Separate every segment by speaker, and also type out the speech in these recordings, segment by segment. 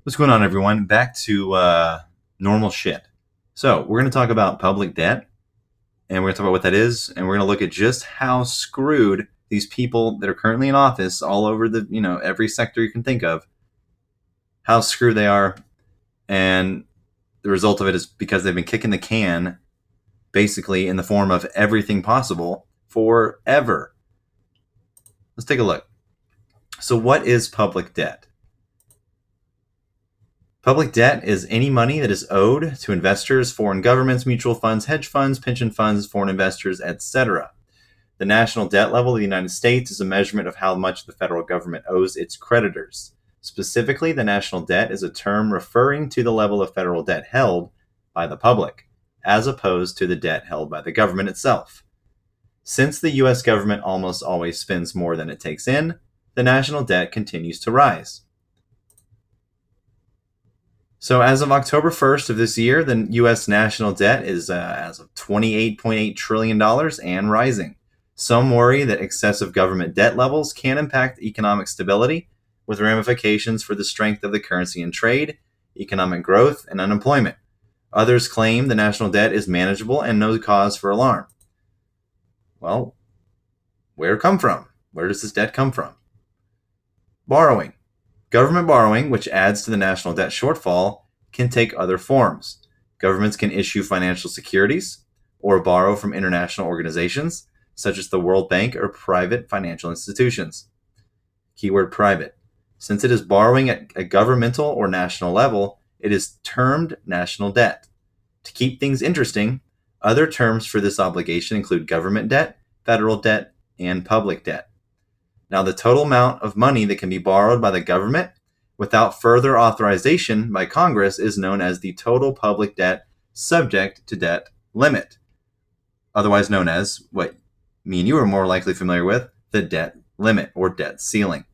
Speaker 1: What's going on, everyone? Back to normal shit. So we're going to talk about public debt, and we're going to talk about what that is, and we're going to look at just how screwed these people that are currently in office all over the, every sector you can think of, how screwed they are, and the result of it is because they've been kicking the can, basically in the form of everything possible forever. Let's take a look. So what is public debt? Public debt is any money that is owed to investors, foreign governments, mutual funds, hedge funds, pension funds, foreign investors, etc. The national debt level of the United States is a measurement of how much the federal government owes its creditors. Specifically, the national debt is a term referring to the level of federal debt held by the public, as opposed to the debt held by the government itself. Since the U.S. government almost always spends more than it takes in, the national debt continues to rise. So as of October 1st of this year, the U.S. national debt is as of $28.8 trillion and rising. Some worry that excessive government debt levels can impact economic stability, with ramifications for the strength of the currency and trade, economic growth, and unemployment. Others claim the national debt is manageable and no cause for alarm. Well, where it come from? Where does this debt come from? Borrowing. Government borrowing, which adds to the national debt shortfall, can take other forms. Governments can issue financial securities or borrow from international organizations, such as the World Bank or private financial institutions. Keyword private. Since it is borrowing at a governmental or national level, it is termed national debt. To keep things interesting, other terms for this obligation include government debt, federal debt, and public debt. Now, the total amount of money that can be borrowed by the government without further authorization by Congress is known as the total public debt subject to debt limit, otherwise known as what me and you are more likely familiar with, the debt limit or debt ceiling.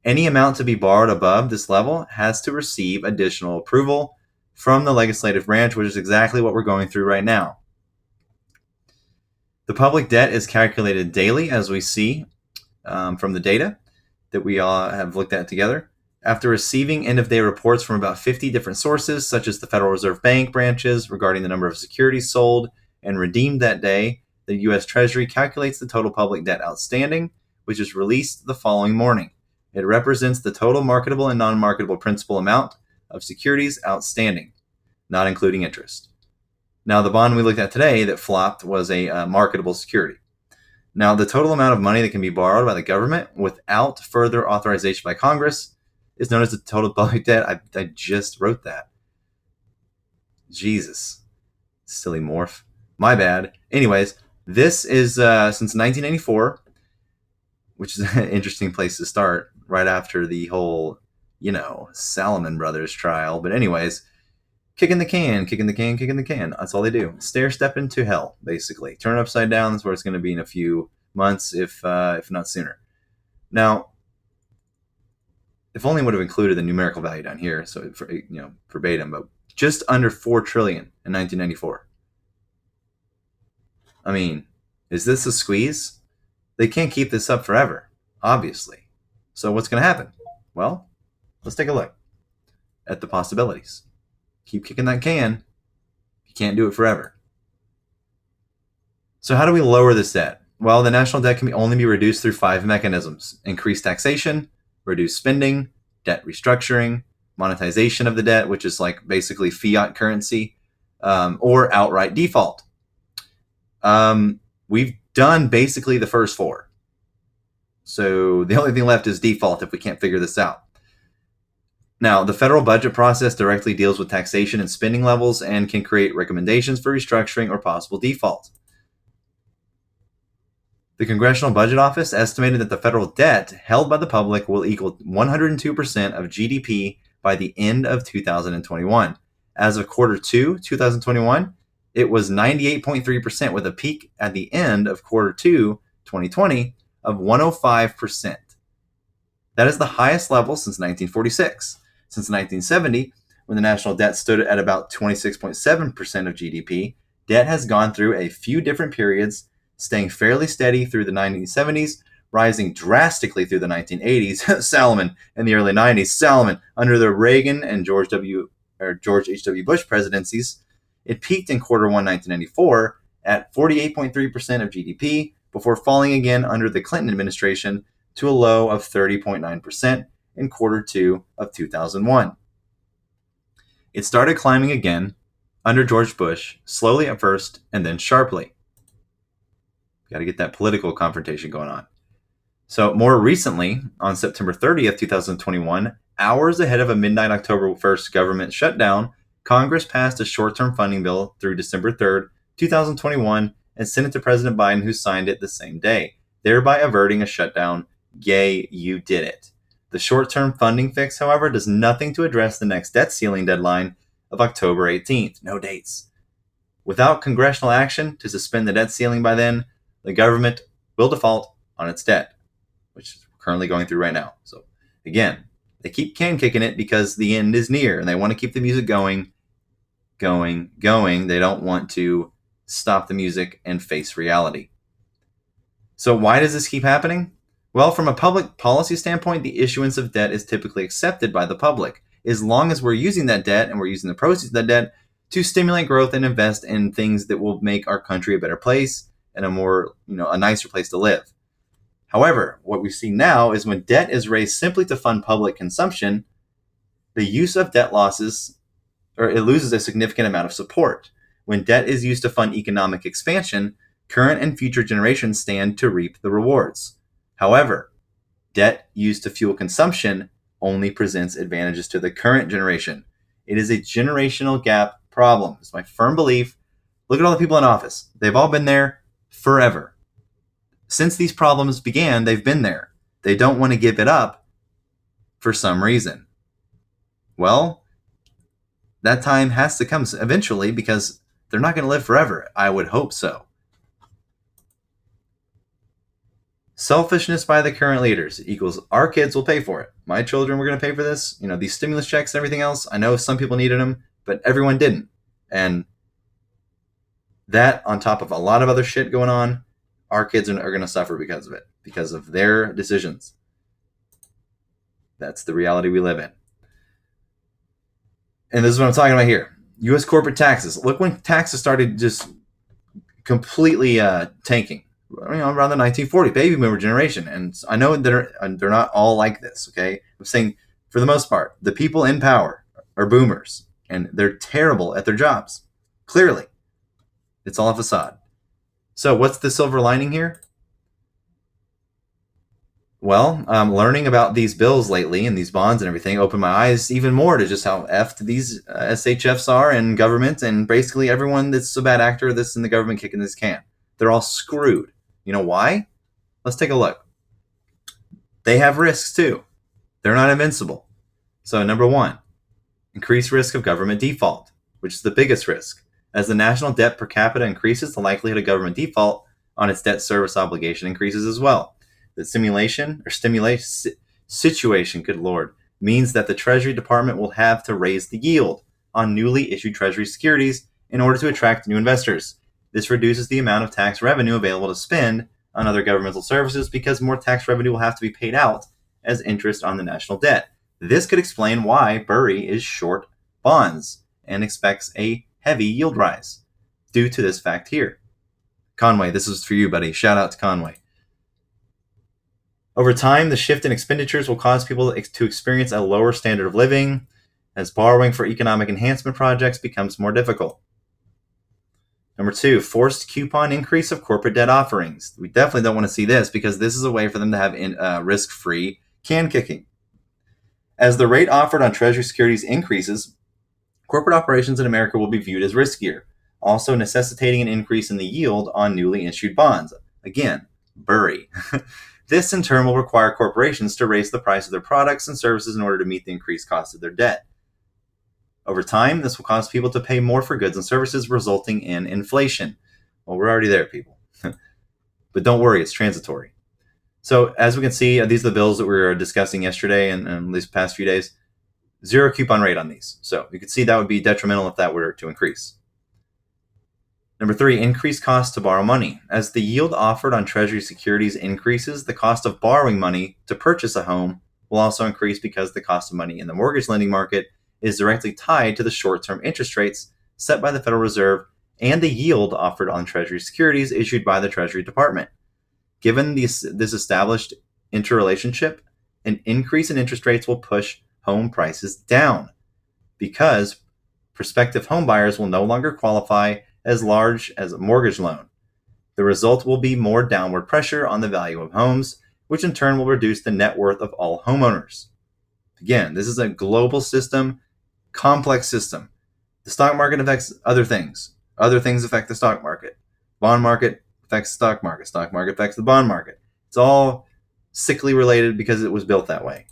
Speaker 1: Any amount to be borrowed above this level has to receive additional approval from the legislative branch, which is exactly what we're going through right now. The public debt is calculated daily, as we see from the data that we all have looked at together. After receiving end-of-day reports from about 50 different sources, such as the Federal Reserve Bank branches regarding the number of securities sold and redeemed that day, the U.S. Treasury calculates the total public debt outstanding, which is released the following morning. It represents the total marketable and non-marketable principal amount of securities outstanding, not including interest. Now, the bond we looked at today that flopped was a marketable security. Now, the total amount of money that can be borrowed by the government without further authorization by Congress is known as the total public debt. I just wrote that. Jesus. Silly morph. My bad. Anyways, this is since 1994, which is an interesting place to start, right after the whole, Salomon Brothers trial. But anyways, kicking the can. That's all they do. Stair step into hell, basically. Turn it upside down. That's where it's going to be in a few months, if not sooner. Now, if only would have included the numerical value down here, so verbatim, but just under $4 trillion in 1994. I mean, is this a squeeze? They can't keep this up forever, obviously. So what's going to happen? Well, let's take a look at the possibilities. Keep kicking that can. You can't do it forever. So how do we lower this debt? Well, the national debt can only be reduced through 5 mechanisms: increased taxation, reduced spending, debt restructuring, monetization of the debt, which is like basically fiat currency, or outright default. We've done basically the first 4. So the only thing left is default if we can't figure this out. Now, the federal budget process directly deals with taxation and spending levels and can create recommendations for restructuring or possible default. The Congressional Budget Office estimated that the federal debt held by the public will equal 102% of GDP by the end of 2021. As of quarter 2, 2021, it was 98.3%, with a peak at the end of quarter 2, 2020 of 105%. That is the highest level since 1946. Since 1970, when the national debt stood at about 26.7% of GDP, debt has gone through a few different periods, staying fairly steady through the 1970s, rising drastically through the 1980s, Salomon in the early 90s, Salomon under the Reagan and George H.W. Bush presidencies. It peaked in quarter one 1994 at 48.3% of GDP before falling again under the Clinton administration to a low of 30.9% in quarter two of 2001. It started climbing again under George Bush, slowly at first and then sharply. Got to get that political confrontation going on. So more recently, on September 30th, 2021, hours ahead of a midnight October 1st government shutdown, Congress passed a short-term funding bill through December 3rd, 2021, and sent it to President Biden, who signed it the same day, thereby averting a shutdown. Yay, you did it. The short-term funding fix, however, does nothing to address the next debt ceiling deadline of October 18th. No dates. Without congressional action to suspend the debt ceiling by then, the government will default on its debt, which is currently going through right now. So again, they keep can kicking it because the end is near and they want to keep the music going. They don't want to stop the music and face reality. So why does this keep happening? Well, from a public policy standpoint, the issuance of debt is typically accepted by the public, as long as we're using that debt and we're using the proceeds of that debt to stimulate growth and invest in things that will make our country a better place and a nicer place to live. However, what we see now is when debt is raised simply to fund public consumption, the use of debt loses a significant amount of support. When debt is used to fund economic expansion, current and future generations stand to reap the rewards. However, debt used to fuel consumption only presents advantages to the current generation. It is a generational gap problem. It's my firm belief. Look at all the people in office. They've all been there forever. Since these problems began, they've been there. They don't want to give it up for some reason. Well, that time has to come eventually because they're not going to live forever. I would hope so. Selfishness by the current leaders equals our kids will pay for it. My children were going to pay for this. These stimulus checks and everything else. I know some people needed them, but everyone didn't. And that on top of a lot of other shit going on, our kids are going to suffer because of it, because of their decisions. That's the reality we live in. And this is what I'm talking about here. U.S. corporate taxes. Look when taxes started just completely tanking. Around the 1940 baby boomer generation. And I know they're not all like this, okay? I'm saying for the most part, the people in power are boomers and they're terrible at their jobs. Clearly. It's all a facade. So what's the silver lining here? Well, learning about these bills lately and these bonds and everything opened my eyes even more to just how effed these SHFs are and government and basically everyone that's a bad actor that's in the government kicking this can. They're all screwed. You know why? Let's take a look. They have risks too. They're not invincible. So number one, increased risk of government default, which is the biggest risk. As the national debt per capita increases, the likelihood of government default on its debt service obligation increases as well. The situation, good Lord, means that the Treasury Department will have to raise the yield on newly issued Treasury securities in order to attract new investors. This reduces the amount of tax revenue available to spend on other governmental services because more tax revenue will have to be paid out as interest on the national debt. This could explain why Burry is short bonds and expects a heavy yield rise due to this fact here. Conway, this is for you, buddy. Shout out to Conway. Over time, the shift in expenditures will cause people to experience a lower standard of living as borrowing for economic enhancement projects becomes more difficult. Number two, forced coupon increase of corporate debt offerings. We definitely don't want to see this because this is a way for them to have risk-free can kicking. As the rate offered on Treasury securities increases, corporate operations in America will be viewed as riskier, also necessitating an increase in the yield on newly issued bonds. Again, Burry. This in turn will require corporations to raise the price of their products and services in order to meet the increased cost of their debt. Over time, this will cause people to pay more for goods and services, resulting in inflation. Well, we're already there, people. But don't worry, it's transitory. So as we can see, these are the bills that we were discussing yesterday and these past few days. Zero coupon rate on these. So you can see that would be detrimental if that were to increase. Number 3, increased cost to borrow money. As the yield offered on Treasury securities increases, the cost of borrowing money to purchase a home will also increase because the cost of money in the mortgage lending market is directly tied to the short-term interest rates set by the Federal Reserve and the yield offered on Treasury securities issued by the Treasury Department. Given this established interrelationship, an increase in interest rates will push home prices down because prospective home buyers will no longer qualify as large as a mortgage loan. The result will be more downward pressure on the value of homes, which in turn will reduce the net worth of all homeowners. Again, this is a global system, complex system. The stock market affects other things. Other things affect the stock market. Bond market affects the stock market. Stock market affects the bond market. It's all cyclically related because it was built that way.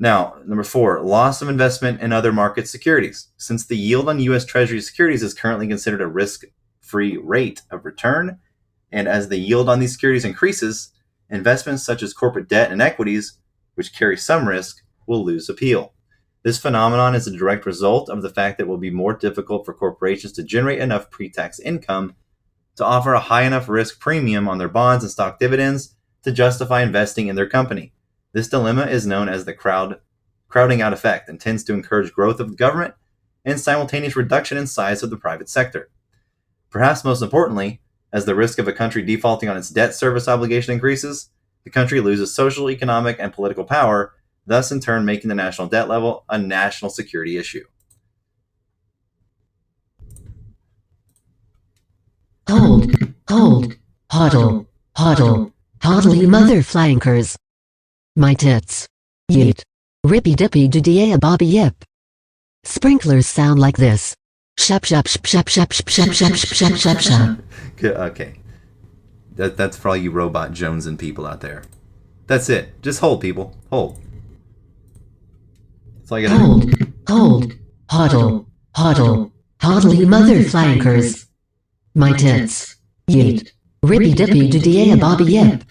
Speaker 1: Now, number 4, loss of investment in other market securities. Since the yield on U.S. Treasury securities is currently considered a risk-free rate of return, and as the yield on these securities increases, investments such as corporate debt and equities, which carry some risk, will lose appeal. This phenomenon is a direct result of the fact that it will be more difficult for corporations to generate enough pre-tax income to offer a high enough risk premium on their bonds and stock dividends to justify investing in their company. This dilemma is known as the crowding out effect and tends to encourage growth of the government and simultaneous reduction in size of the private sector. Perhaps most importantly, as the risk of a country defaulting on its debt service obligation increases, the country loses social, economic, and political power, thus in turn making the national debt level a national security issue.
Speaker 2: Hold, hodl, hodly mother flankers. My tits. Yeet. Rippy dippy doodia bobby yip. Sprinklers sound like this. Shap shap shap shap shap shap shap shap shap shap.
Speaker 1: Okay. That's for all you robot Jones and people out there. That's it. Just hold, people. Hold. That's all you gotta do.
Speaker 2: Hold, hodl, hodly mother flankers. My tits. Yeet. Rippy dippy doodia bobby yip.